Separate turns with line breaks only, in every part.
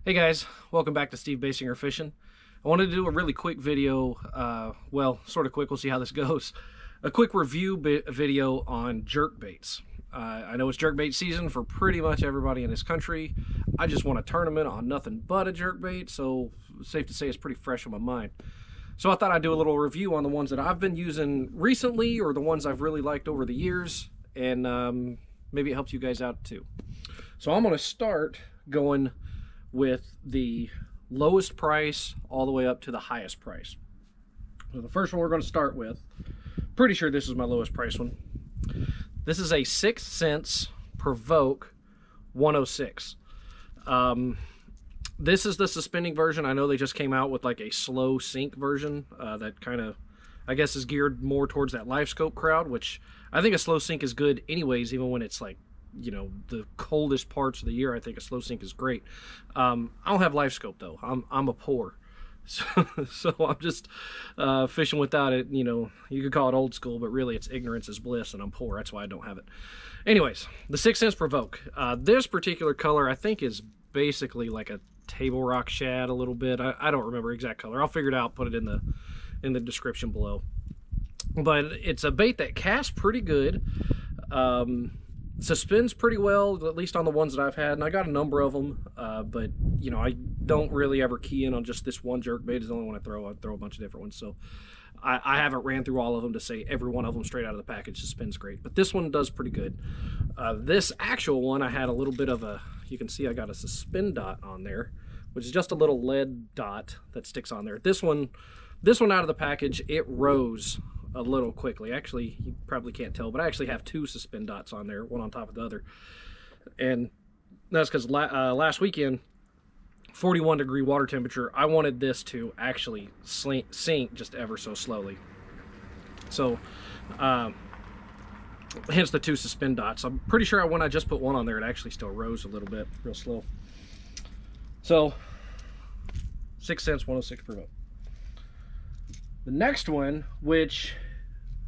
Hey guys, welcome back to Steve Basinger Fishing. I wanted to do a really quick video, well, sort of quick, we'll see how this goes. A quick review video on jerkbaits. I know it's jerkbait season for pretty much everybody in this country. I just won a tournament on nothing but a jerkbait, so it's safe to say it's pretty fresh on my mind. So I thought I'd do a little review on the ones that I've been using recently or the ones I've really liked over the years, and maybe it helps you guys out too. So I'm going to start going with the lowest price all the way up to the highest price. So the first one we're going to start with, pretty sure this is my lowest price one. This is a 6 Sense Provoke 106. This is the suspending version. I know they just came out with like a slow sink version that kind of, I guess, is geared more towards that live scope crowd, which I think a slow sink is good anyways, even when it's like, you know, the coldest parts of the year. I think a slow sink is great. I don't have live scope though. I'm a poor, so I'm just fishing without it. You know, you could call it old school, but really it's ignorance is bliss, and I'm poor. That's why I don't have it. Anyways, the 6 Sense Provoke. This particular color I think is basically like a table rock shad a little bit. I don't remember exact color. I'll figure it out. Put it in the description below. But it's a bait that casts pretty good. Suspends pretty well, at least on the ones that I've had, and I got a number of them, but you know, I don't really ever key in on just this one jerkbait. Is the only one I throw a bunch of different ones, so I haven't ran through all of them to say every one of them straight out of the package suspends great, but this one does pretty good. This actual one, I had a little bit of a, you can see I got a suspend dot on there, which is just a little lead dot that sticks on there. This one out of the package, it rose a little quickly. Actually, you probably can't tell, but I actually have 2 suspend dots on there, one on top of the other. And that's because last weekend, 41-degree water temperature, I wanted this to actually sink just ever so slowly. So, hence the 2 suspend dots. I'm pretty sure when I just put one on there, it actually still rose a little bit, real slow. So, 6 Sense 106 Provoke. The next one, which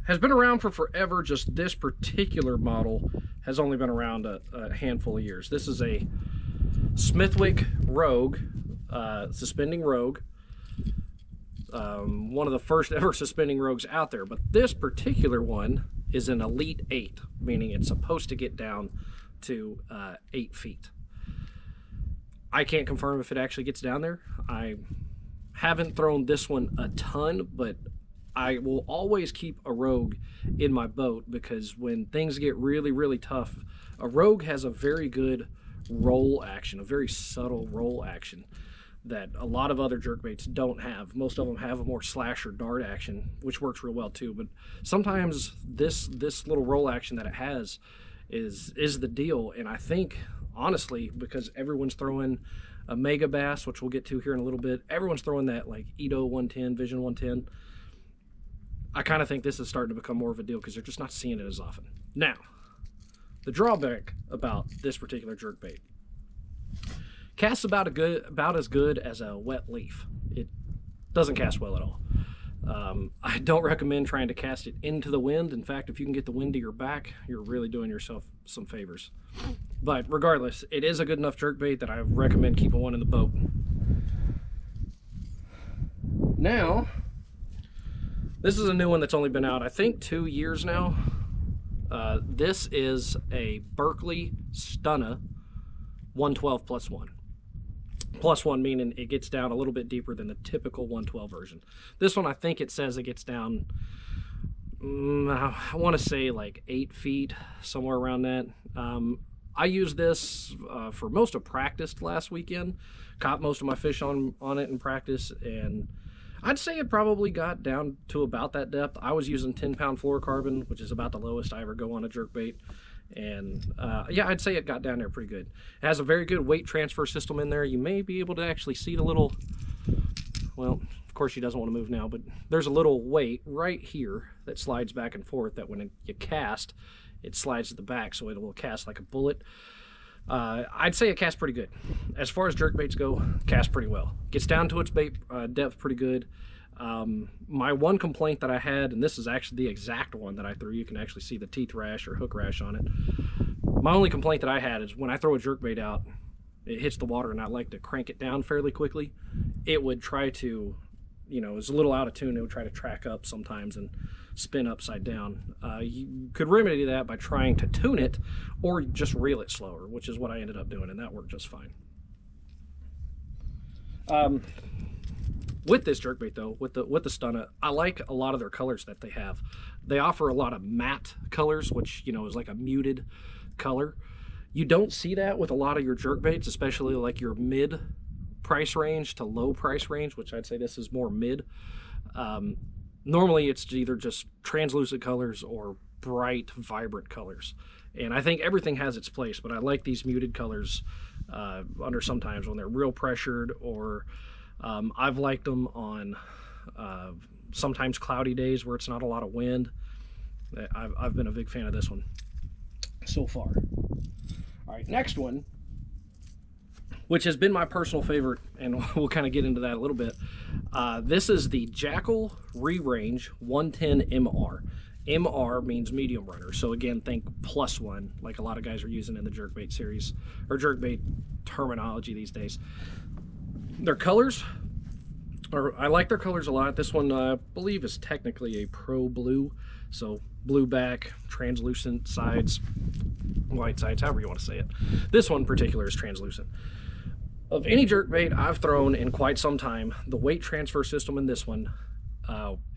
has been around for forever, just this particular model has only been around a handful of years. This is a Smithwick Rogue, suspending Rogue. One of the first ever suspending Rogues out there, but this particular one is an Elite 8, meaning it's supposed to get down to 8 feet. I can't confirm if it actually gets down there. I haven't thrown this one a ton, but I will always keep a Rogue in my boat because when things get really tough, a Rogue has a very good roll action, a very subtle roll action that a lot of other jerkbaits don't have. Most of them have a more slash or dart action, which works real well too, but sometimes this little roll action that it has is the deal. And I think honestly, because everyone's throwing a mega bass, which we'll get to here in a little bit, everyone's throwing that like Edo 110, Vision 110. I kind of think this is starting to become more of a deal because they're just not seeing it as often. Now, the drawback about this particular jerkbait: casts about as good as a wet leaf. It doesn't cast well at all. I don't recommend trying to cast it into the wind. In fact, if you can get the wind to your back, you're really doing yourself some favors. But regardless, it is a good enough jerkbait that I recommend keeping one in the boat. Now, this is a new one that's only been out, I think, 2 years now. This is a Berkley Stunna 112 +1. +1 meaning it gets down a little bit deeper than the typical 112 version. This one, I think it says it gets down, I want to say like 8 feet, somewhere around that. I used this for most of practice last weekend. Caught most of my fish on it in practice, and I'd say it probably got down to about that depth. I was using 10-pound fluorocarbon, which is about the lowest I ever go on a jerkbait. And yeah, I'd say it got down there pretty good. It has a very good weight transfer system in there. You may be able to actually see the little, well, of course she doesn't want to move now, but there's a little weight right here that slides back and forth that when you cast, it slides to the back, so it will cast like a bullet. I'd say it casts pretty good. As far as jerkbaits go, casts pretty well. Gets down to its bait depth pretty good. My one complaint that I had, and this is actually the exact one that I threw, you can actually see the teeth rash or hook rash on it. My only complaint that I had is when I throw a jerkbait out, it hits the water and I like to crank it down fairly quickly, it would try to, you know, it's a little out of tune. It would try to track up sometimes and spin upside down. You could remedy that by trying to tune it or just reel it slower, which is what I ended up doing, and that worked just fine. With this jerkbait though, with the Stunna, I like a lot of their colors that they have. They offer a lot of matte colors, which, you know, is like a muted color. You don't see that with a lot of your jerkbaits, especially like your mid price range to low price range, which I'd say this is more mid. Normally it's either just translucent colors or bright, vibrant colors. And I think everything has its place, but I like these muted colors under sometimes when they're real pressured, or I've liked them on sometimes cloudy days where it's not a lot of wind. I've been a big fan of this one so far. All right, next one, which has been my personal favorite, and we'll kind of get into that a little bit. This is the Jackal Rerange 110 MR. MR means medium runner, so again, think +1, like a lot of guys are using in the jerkbait series, or jerkbait terminology these days. Their colors, I like their colors a lot. This one, I believe, is technically a Pro Blue, so blue back, translucent sides, white sides, however you want to say it. This one in particular is translucent. Of any jerkbait I've thrown in quite some time, the weight transfer system in this one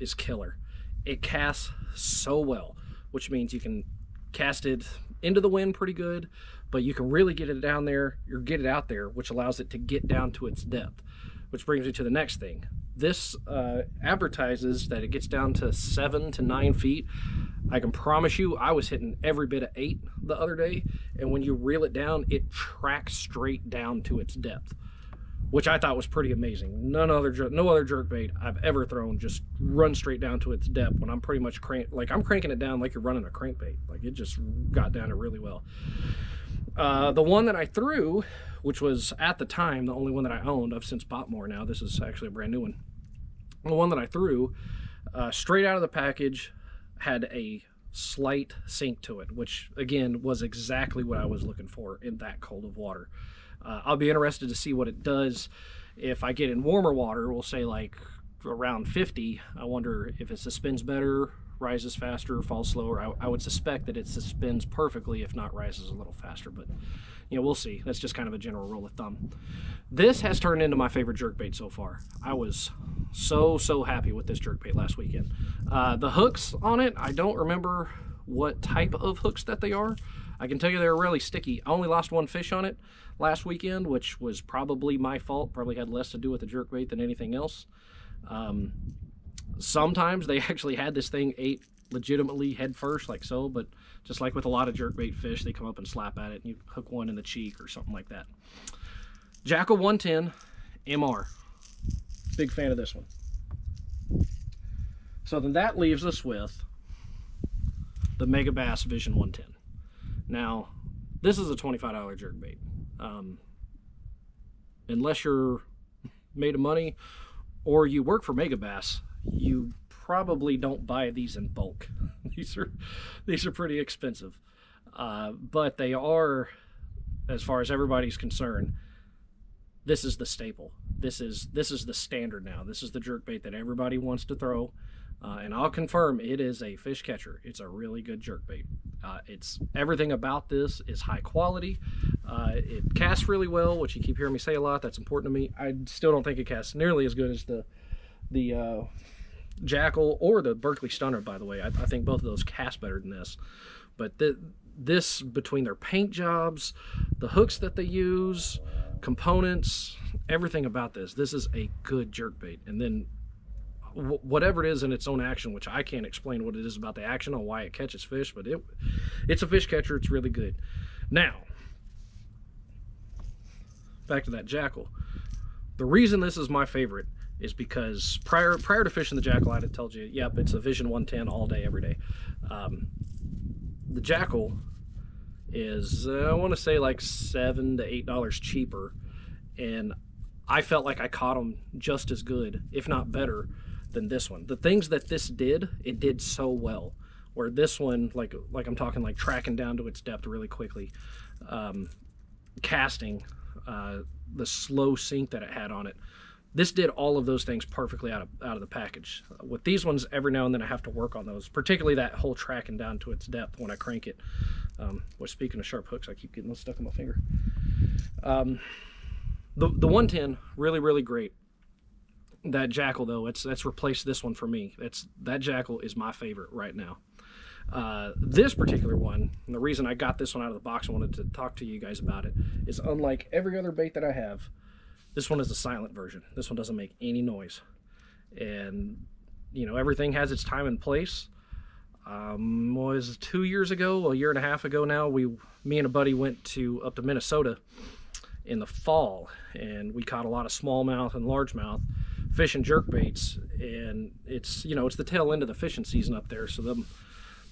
is killer. It casts so well, which means you can cast it into the wind pretty good, but you can really get it down there, or get it out there, which allows it to get down to its depth. Which brings me to the next thing. This advertises that it gets down to 7 to 9 feet. I can promise you I was hitting every bit of 8 the other day, and when you reel it down, it tracks straight down to its depth, which I thought was pretty amazing. No other jerkbait I've ever thrown just run straight down to its depth when I'm pretty much I'm cranking it down like you're running a crankbait. Like, it just got down it really well. The one that I threw, which was at the time the only one that I owned, I've since bought more now, this is actually a brand new one. The one that I threw, straight out of the package, had a slight sink to it, which again was exactly what I was looking for in that cold of water. I'll be interested to see what it does if I get in warmer water. We'll say like around 50. I wonder if it suspends better, rises faster, falls slower. I would suspect that it suspends perfectly, if not rises a little faster, but you know, we'll see. That's just kind of a general rule of thumb. This has turned into my favorite jerkbait so far. I was so happy with this jerkbait last weekend. The hooks on it, I don't remember what type of hooks that they are. I can tell you they're really sticky. I only lost one fish on it last weekend, which was probably my fault. Probably had less to do with the jerkbait than anything else. Sometimes they actually had this thing ate legitimately head first, like so, but just like with a lot of jerkbait fish, they come up and slap at it and you hook one in the cheek or something like that. Jackal 110 MR. Big fan of this one. So then that leaves us with the Megabass Vision 110. Now, this is a $25 jerkbait. Unless you're made of money or you work for Megabass, you probably don't buy these in bulk. These are pretty expensive, but they are, as far as everybody's concerned, this is the staple. This is the standard now. This is the jerkbait that everybody wants to throw, and I'll confirm it is a fish catcher. It's a really good jerkbait. It's everything about this is high quality. It casts really well, which you keep hearing me say a lot. That's important to me. I still don't think it casts nearly as good as the Jackal or the Berkley Stunna, by the way. I think both of those cast better than this. But this, between their paint jobs, the hooks that they use, components, everything about this is a good jerkbait. And then whatever it is in its own action, which I can't explain what it is about the action on why it catches fish, but it's a fish catcher. It's really good. Now, back to that Jackal. The reason this is my favorite is because prior to fishing the Jackal, I'd have told you, yep, it's a Vision 110 all day, every day. The Jackal is, I want to say like $7 to $8 cheaper, and I felt like I caught them just as good, if not better, than this one. The things that this did, it did so well. Where this one, like I'm talking like tracking down to its depth really quickly, casting, the slow sink that it had on it. This did all of those things perfectly out of the package. With these ones, every now and then I have to work on those, particularly that whole tracking down to its depth when I crank it. Well, speaking of sharp hooks, I keep getting those stuck in my finger. The 110, really, really great. That Jackal, though, that's replaced this one for me. That Jackal is my favorite right now. This particular one, and the reason I got this one out of the box and wanted to talk to you guys about it, is unlike every other bait that I have, this one is a silent version. This one doesn't make any noise. And, you know, everything has its time and place. Was 2 years ago, a year and a half ago now, me and a buddy went up to Minnesota in the fall, and we caught a lot of smallmouth and largemouth fishing jerkbaits. And it's, you know, it's the tail end of the fishing season up there, so the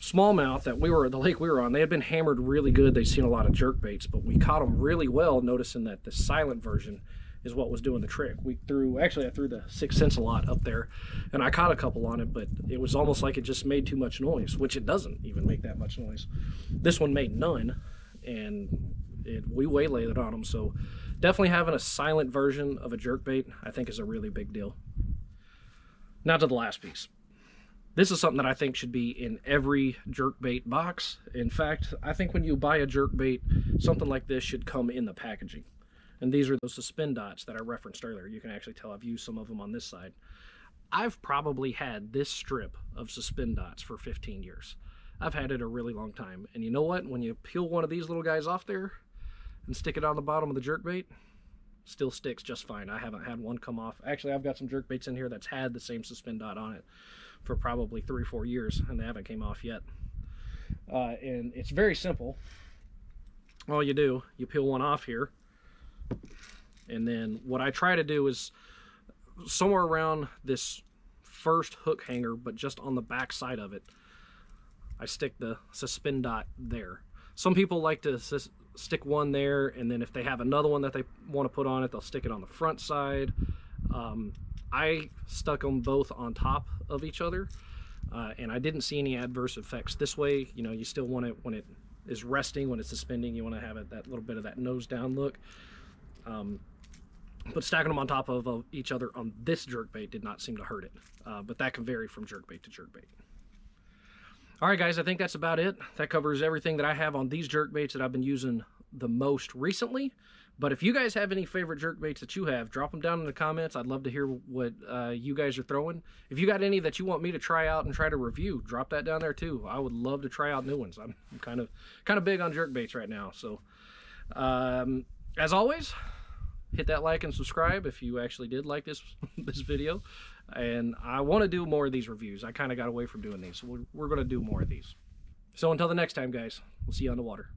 smallmouth the lake we were on, they had been hammered really good. They'd seen a lot of jerkbaits, but we caught them really well, noticing that the silent version is what was doing the trick. I threw the 6 cents a lot up there, and I caught a couple on it, but it was almost like it just made too much noise, which it doesn't even make that much noise. This one made none, and we waylaid it on them. So definitely having a silent version of a jerkbait, I think, is a really big deal. Now to the last piece. This is something that I think should be in every jerkbait box. In fact, I think when you buy a jerkbait, something like this should come in the packaging. And these are those suspend dots that I referenced earlier. You can actually tell I've used some of them on this side. I've probably had this strip of suspend dots for 15 years. I've had it a really long time. And you know what? When you peel one of these little guys off there and stick it on the bottom of the jerkbait, still sticks just fine. I haven't had one come off. Actually, I've got some jerkbaits in here that's had the same suspend dot on it for probably 3 or 4 years, and they haven't came off yet. And it's very simple. All you do, you peel one off here, and then what I try to do is somewhere around this first hook hanger, but just on the back side of it, I stick the suspend dot there. Some people like to stick one there, and then if they have another one that they want to put on it, they'll stick it on the front side. I stuck them both on top of each other, and I didn't see any adverse effects. This way, you know, you still want it when it is resting, when it's suspending, you want to have it that little bit of that nose down look. But stacking them on top of each other on this jerkbait did not seem to hurt it. But that can vary from jerkbait to jerkbait. All right, guys, I think that's about it. That covers everything that I have on these jerkbaits that I've been using the most recently. But if you guys have any favorite jerkbaits that you have, drop them down in the comments. I'd love to hear what you guys are throwing. If you got any that you want me to try out and try to review, drop that down there too. I would love to try out new ones. I'm kind of big on jerkbaits right now. So as always, hit that like and subscribe if you actually did like this video. And I want to do more of these reviews. I kind of got away from doing these, so we're going to do more of these. So until the next time, guys, we'll see you on the water.